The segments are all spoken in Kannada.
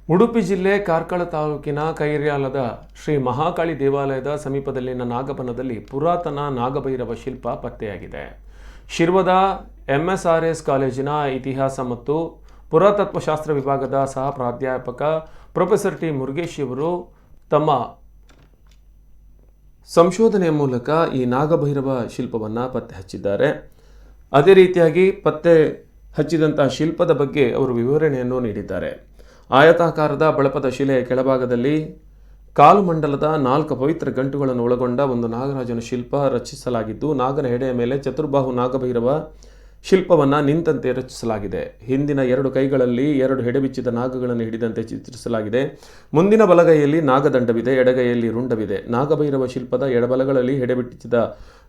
ಉಡುಪಿ ಜಿಲ್ಲೆ ಕಾರ್ಕಳ ತಾಲೂಕಿನ ಕೈರ್ಯಾಲದ ಶ್ರೀ ಮಹಾಕಾಳಿ ದೇವಾಲಯದ ಸಮೀಪದಲ್ಲಿನ ನಾಗಬನದಲ್ಲಿ ಪುರಾತನ ನಾಗಭೈರವ ಶಿಲ್ಪ ಪತ್ತೆಯಾಗಿದೆ. ಶಿರ್ವದ ಎಂಎಸ್ಆರ್ಎಸ್ ಕಾಲೇಜಿನ ಇತಿಹಾಸ ಮತ್ತು ಪುರಾತತ್ವಶಾಸ್ತ್ರ ವಿಭಾಗದ ಸಹ ಪ್ರಾಧ್ಯಾಪಕ ಪ್ರೊಫೆಸರ್ ಟಿ ಮುರುಗೇಶ್ ಅವರು ತಮ್ಮ ಸಂಶೋಧನೆಯ ಮೂಲಕ ಈ ನಾಗಭೈರವ ಶಿಲ್ಪವನ್ನು ಪತ್ತೆ ಹಚ್ಚಿದ್ದಾರೆ. ಅದೇ ರೀತಿಯಾಗಿ ಪತ್ತೆ ಹಚ್ಚಿದಂತಹ ಶಿಲ್ಪದ ಬಗ್ಗೆ ಅವರು ವಿವರಣೆಯನ್ನು ನೀಡಿದ್ದಾರೆ. ಆಯತಾಕಾರದ ಬಳಪದ ಶಿಲೆಯ ಕೆಳಭಾಗದಲ್ಲಿ ಕಾಲು ಮಂಡಲದ 4 ಪವಿತ್ರ ಗಂಟುಗಳನ್ನು ಒಳಗೊಂಡ ಒಂದು ನಾಗರಾಜನ ಶಿಲ್ಪ ರಚಿಸಲಾಗಿದ್ದು, ನಾಗನ ಹೆಡೆಯ ಮೇಲೆ ಚತುರ್ಬಾಹು ನಾಗಭೈರವ ಶಿಲ್ಪವನ್ನು ನಿಂತಂತೆ ರಚಿಸಲಾಗಿದೆ. ಹಿಂದಿನ 2 ಕೈಗಳಲ್ಲಿ 2 ಹೆಡೆಬಿಚ್ಚಿದ ನಾಗಗಳನ್ನು ಹಿಡಿದಂತೆ ಚಿತ್ರಿಸಲಾಗಿದೆ. ಮುಂದಿನ ಬಲಗೈಯಲ್ಲಿ ನಾಗದಂಡವಿದೆ, ಎಡಗೈಯಲ್ಲಿ ರುಂಡವಿದೆ. ನಾಗಭೈರವ ಶಿಲ್ಪದ ಎಡ-ಬಲಗಳಲ್ಲಿ ಹೆಡೆಬಿಚ್ಚಿದ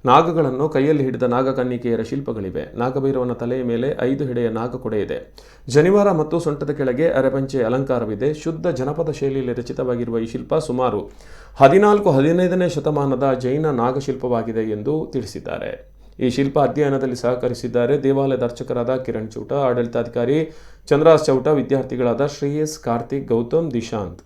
ನಾಗಗಳನ್ನು ಕೈಯಲ್ಲಿ ಹಿಡಿದ ನಾಗಕನ್ನಿಕೆಯರ ಶಿಲ್ಪಗಳಿವೆ. ನಾಗಭೈರವನ ತಲೆಯ ಮೇಲೆ 5 ಹೆಡೆಯ ನಾಗಕೊಡೆ ಇದೆ. ಜನಿವಾರ ಮತ್ತು ಸೊಂಟದ ಕೆಳಗೆ ಅರೆಪಂಚೆ ಅಲಂಕಾರವಿದೆ. ಶುದ್ಧ ಜನಪದ ಶೈಲಿಯಲ್ಲಿ ರಚಿತವಾಗಿರುವ ಈ ಶಿಲ್ಪ ಸುಮಾರು 14-15ನೇ ಶತಮಾನದ ಜೈನ ನಾಗಶಿಲ್ಪವಾಗಿದೆ ಎಂದು ತಿಳಿಸಿದ್ದಾರೆ. ಈ ಶಿಲ್ಪ ಅಧ್ಯಯನದಲ್ಲಿ ಸಹಕರಿಸಿದ್ದಾರೆ ದೇವಾಲಯದ ಅರ್ಚಕರಾದ ಕಿರಣ್ ಚೌಟ, ಆಡಳಿತಾಧಿಕಾರಿ ಚಂದ್ರಾಸ್ ಚೌಟ, ವಿದ್ಯಾರ್ಥಿಗಳಾದ ಶ್ರೇಯಸ್, ಕಾರ್ತಿಕ್, ಗೌತಮ್, ದಿಶಾಂತ್.